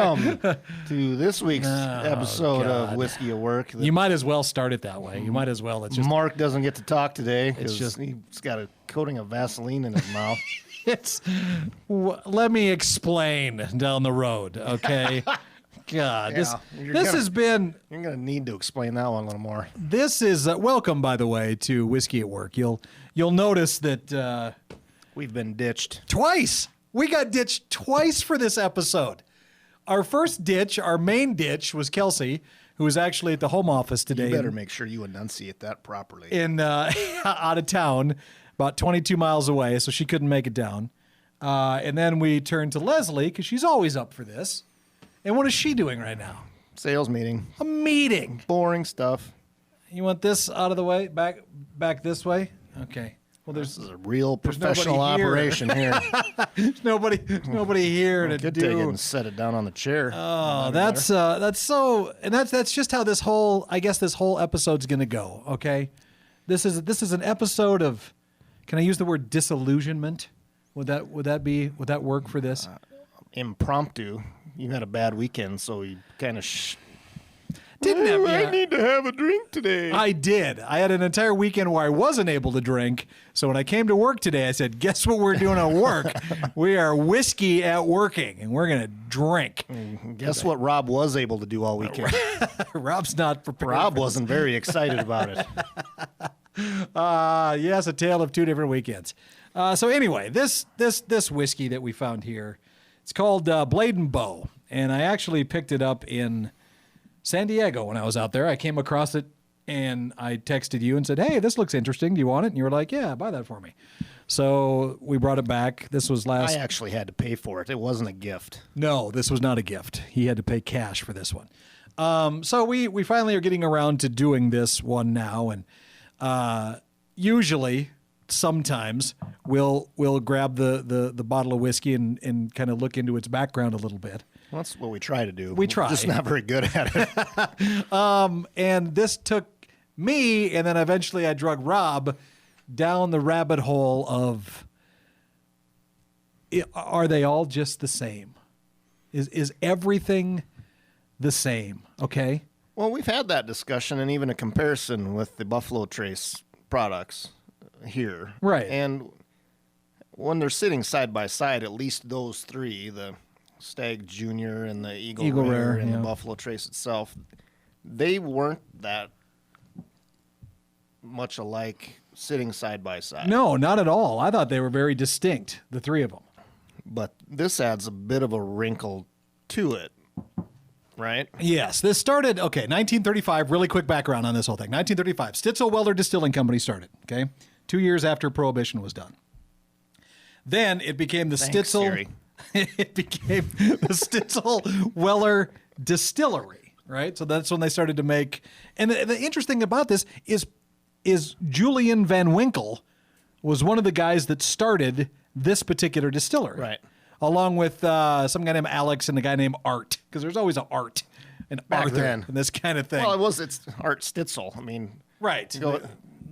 Welcome to this week's episode of Whiskey at Work. You might as well start it that way. You might as well. It's just Mark doesn't get to talk today because he's got a coating of Vaseline in his mouth. Let me explain down the road, okay? God, this has been. You're going to need to explain that one a little more. This is welcome, by the way, to Whiskey at Work. You'll notice that we've been ditched twice. We got ditched twice for this episode. Our first ditch, our main ditch, was Kelsey, who was actually at the home office today. You better make sure you enunciate that properly. Out of town, about 22 miles away, so she couldn't make it down. And then we turned to Leslie, because she's always up for this. And what is she doing right now? Sales meeting. A meeting. Boring stuff. You want this out of the way? Back this way? Okay. Well, this is a real professional operation here. There's nobody here to take it and set it down on the chair. Oh, that's just how this whole episode's gonna go. Okay, this is an episode of. Can I use the word disillusionment? Would that work for this? Impromptu. You had a bad weekend, so you kind of. I need to have a drink today. I did. I had an entire weekend where I wasn't able to drink. So when I came to work today, I said, guess what we're doing at work? We are whiskey at working, and we're going to drink. Guess what Rob was able to do all weekend? Rob's not prepared. Rob wasn't very excited about it. Yes, a tale of two different weekends. So anyway, this whiskey that we found here, it's called Blade and Bow. And I actually picked it up in San Diego when I was out there. I came across it and I texted you and said, hey, this looks interesting. Do you want it? And you were like, yeah, buy that for me. So we brought it back. This was I actually had to pay for it. It wasn't a gift. No, this was not a gift. He had to pay cash for this one. So we finally are getting around to doing this one now. And usually, sometimes, we'll grab the bottle of whiskey and kind of look into its background a little bit. Well, that's what we try to do. We try. Just not very good at it. And this took me, and then eventually I drug Rob down the rabbit hole of, are they all just the same? Is everything the same? Okay. Well, we've had that discussion and even a comparison with the Buffalo Trace products here. Right. And when they're sitting side by side, at least those three, the Stag Junior and the Eagle Rare and the Buffalo Trace itself, they weren't that much alike sitting side by side. No, not at all. I thought they were very distinct, the three of them. But this adds a bit of a wrinkle to it, right? Yes. This started, 1935, really quick background on this whole thing. 1935, Stitzel-Weller Distilling Company started, okay? 2 years after Prohibition was done. Then it became the Stitzel... It became the Stitzel-Weller Distillery, right? So that's when they started to make. And the interesting about this is Julian Van Winkle was one of the guys that started this particular distillery, right? Along with some guy named Alex and a guy named Art, because there's always an Art and back Arthur then. and this kind of thing. Well, it's Art Stitzel. I mean, right.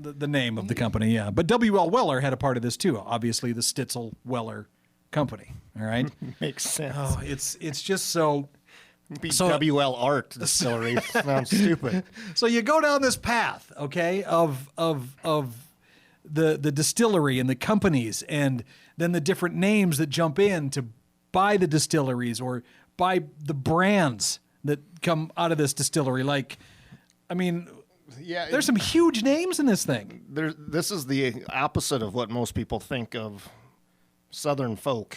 The name of the company, yeah. But W.L. Weller had a part of this too. Obviously, the Stitzel-Weller Company. All right. Makes sense. Oh, it's just so. WL Art Distillery sounds stupid. So you go down this path, okay, of the distillery and the companies, and then the different names that jump in to buy the distilleries or buy the brands that come out of this distillery. Like, I mean, yeah, there's some huge names in this thing. This is the opposite of what most people think of Southern folk.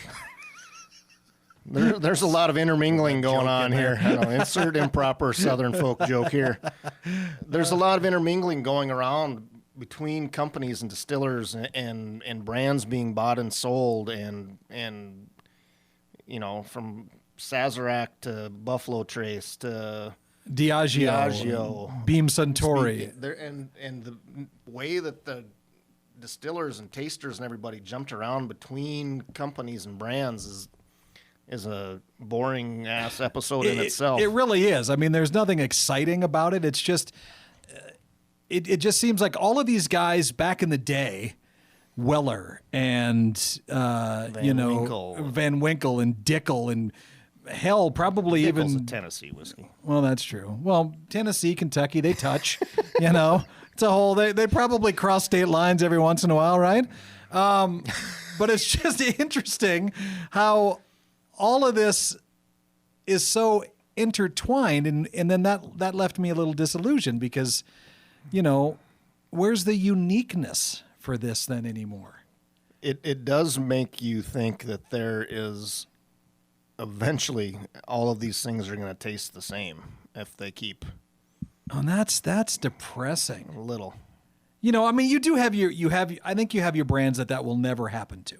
There's a lot of intermingling going on here. I know, insert improper Southern folk joke here. There's a lot of intermingling going around between companies and distillers and brands being bought and sold and you know, from Sazerac to Buffalo Trace to Diageo, Beam Suntory. And the way that the distillers and tasters and everybody jumped around between companies and brands is a boring ass episode in itself. It really is. I mean, there's nothing exciting about it. It's just, it just seems like all of these guys back in the day, Weller and Van Winkle and Dickel hell, probably Nichols even a Tennessee whiskey. Well, that's true. Well, Tennessee, Kentucky, they touch. You know, it's a whole. They probably cross state lines every once in a while, right? But it's just interesting how all of this is so intertwined, and then that left me a little disillusioned because, you know, where's the uniqueness for this then anymore? It does make you think that there is eventually all of these things are going to taste the same if they keep Oh, and that's depressing. a little. You know, I mean, you do have I think you have your brands that will never happen to.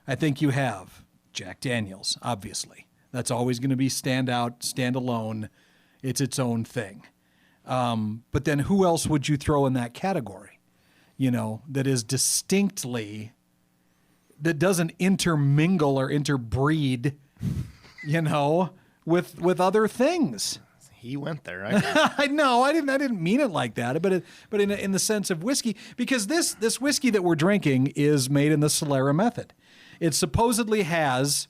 I think you have Jack Daniel's, obviously. That's always going to be stand alone. It's its own thing. But then who else would you throw in that category? You know, that is distinctly, that doesn't intermingle or interbreed, you know, with other things. He went there, right? I know. I didn't mean it like that, but in the sense of whiskey, because this whiskey that we're drinking is made in the Solera method. It supposedly has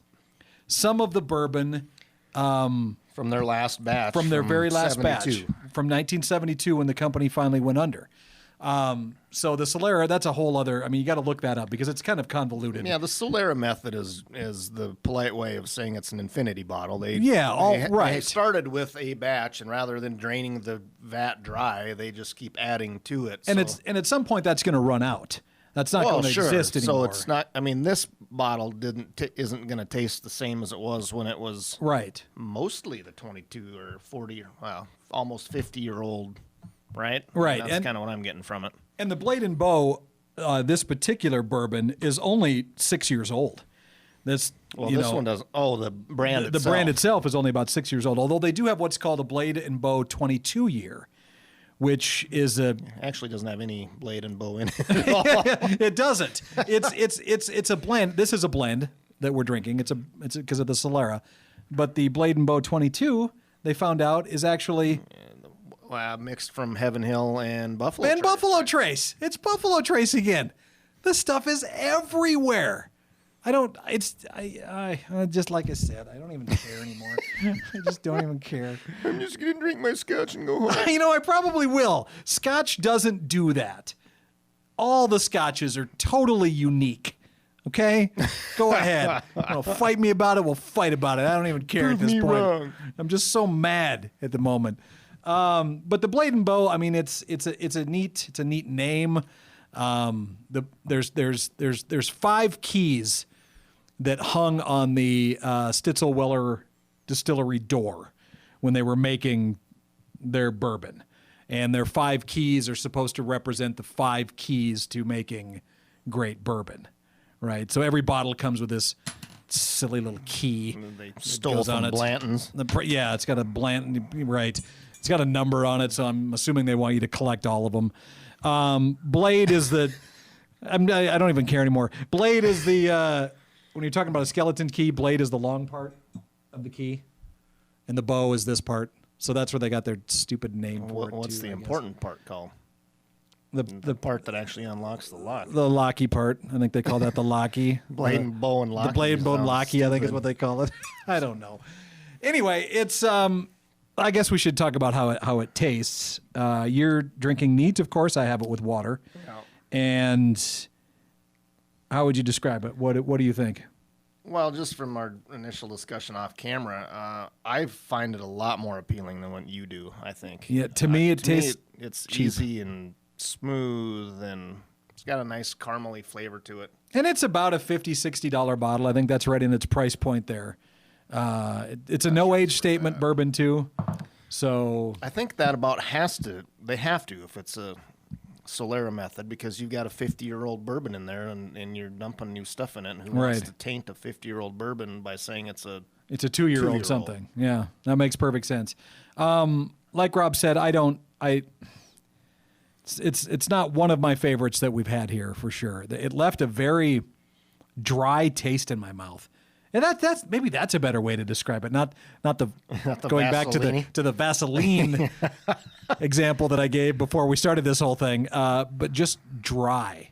some of the bourbon from their last batch. from their very last 72. batch from 1972 when the company finally went under. So the Solera, that's a whole other. I mean, you got to look that up because it's kind of convoluted. Yeah, the Solera method is the polite way of saying it's an infinity bottle. They right. They started with a batch, and rather than draining the vat dry, they just keep adding to it. And so. at some point that's going to run out. That's not going to exist anymore. So it's not. I mean, this bottle isn't going to taste the same as it was when it was right. Mostly the 22 or 40, well, almost 50-year-old, right? Right. That's kind of what I'm getting from it. And the Blade and Bow, this particular bourbon is only 6 years old. This one doesn't. Oh, the brand itself. The brand itself is only about 6 years old. Although they do have what's called a Blade and Bow 22 year, which is actually doesn't have any blade and bow in it. It doesn't. It's a blend. This is a blend that we're drinking. It's because of the Solera, but the Blade and Bow 22 they found out is actually mixed from Heaven Hill and Buffalo. And Trace. Buffalo Trace. It's Buffalo Trace again. This stuff is everywhere. I just like I said, I don't even care anymore. I just don't even care. I'm just going to drink my scotch and go home. You know, I probably will. Scotch doesn't do that. All the scotches are totally unique. Okay? Go ahead. Fight me about it. We'll fight about it. I don't even care at this point. Wrong. I'm just so mad at the moment. But the Blade and Bow, I mean, it's a neat name. There's 5 keys that hung on the Stitzel-Weller distillery door when they were making their bourbon. And their 5 keys are supposed to represent the 5 keys to making great bourbon, right? So every bottle comes with this silly little key. They stole from Blanton's. It's got a Blanton, right. It's got a number on it, so I'm assuming they want you to collect all of them. Blade is the... I don't even care anymore. Blade is the... when you're talking about a skeleton key, blade is the long part of the key, and the bow is this part. So that's where they got their stupid name for it. What's the important part called? The part that actually unlocks the lock. The locky part. I think they call that the locky. Blade and bow and locky. The blade and bow and locky, I think is what they call it. I don't know. Anyway, it's... I guess we should talk about how it tastes. You're drinking neat, of course. I have it with water. Yeah. And how would you describe it? What do you think? Well, just from our initial discussion off camera, I find it a lot more appealing than what you do, I think. Yeah, to me it tastes it's cheap. easy and smooth, and it's got a nice caramely flavor to it. And it's about a $50, $60 bottle. I think that's right in its price point there. It's a no-age statement bourbon, too. So I think that they have to if it's a Solera method, because you've got a 50-year-old bourbon in there and you're dumping new stuff in it. And who wants to taint a 50-year-old bourbon by saying it's a 2-year-old something? Yeah, that makes perfect sense. Like Rob said, it's not one of my favorites that we've had here for sure. It left a very dry taste in my mouth. And maybe that's a better way to describe it. Not the going back to the Vaseline example that I gave before we started this whole thing, but just dry.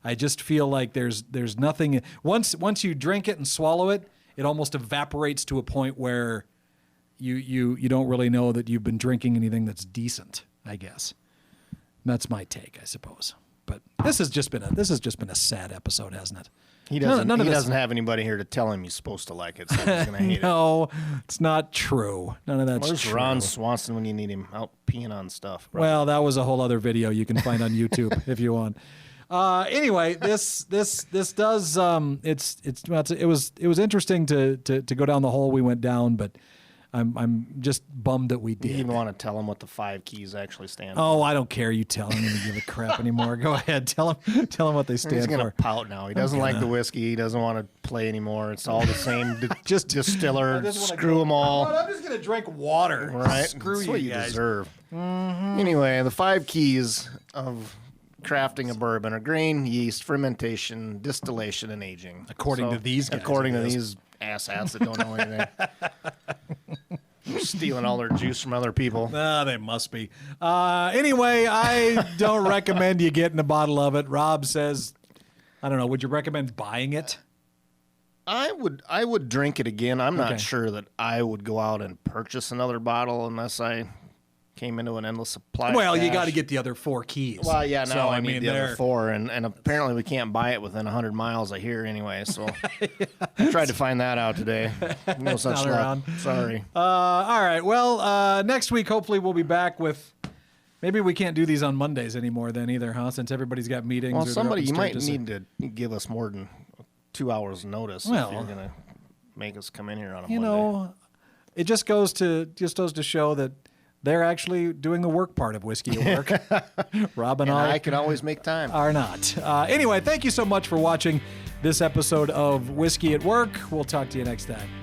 I just feel like there's nothing. Once you drink it and swallow it, it almost evaporates to a point where you don't really know that you've been drinking anything that's decent, I guess. That's my take, I suppose. But this has just been a sad episode, hasn't it? He doesn't have anybody here to tell him he's supposed to like it, so he's going to hate it. No, it's not true. None of that's Where's true. Ron Swanson when you need him out peeing on stuff? Bro? Well, that was a whole other video you can find on YouTube if you want. Anyway, this does it was interesting to go down the hole we went down, but I'm just bummed that we did. You even want to tell him what the 5 keys actually stand for? Oh, I don't care. You tell him. I don't give a crap anymore. Go ahead. Tell him what they stand for. He's going to pout now. He doesn't like the whiskey. He doesn't want to play anymore. It's all the same. Just distiller. Screw them all. I'm just going to drink water. Right? Screw That's you what you guys. deserve. Anyway, the 5 keys of crafting a bourbon are grain, yeast, fermentation, distillation, and aging. According to these guys. According to these asshats that don't know anything. They're stealing all their juice from other people. They must be. Anyway, I don't recommend you getting a bottle of it. Rob says, I don't know, would you recommend buying it? I would drink it again. I'm not sure that I would go out and purchase another bottle unless I came into an endless supply. Well, of you cash. got to get the other 4 keys. Well, yeah, now So, I need the other they're- 4, and apparently we can't buy it within 100 miles, I hear, anyway, so I tried to find that out today. No such not luck. around. Sorry. All right. Well, next week, hopefully, we'll be back with. Maybe we can't do these on Mondays anymore, then either, huh? Since everybody's got meetings. Well, or they're somebody, up you in might Sturgis. need to give us more than 2 hours notice if Well, you're going to make us come in here on a You Monday. know, it just goes to show that they're actually doing the work part of Whiskey at Work. Rob and I can always make time. are not. Anyway, thank you so much for watching this episode of Whiskey at Work. We'll talk to you next time.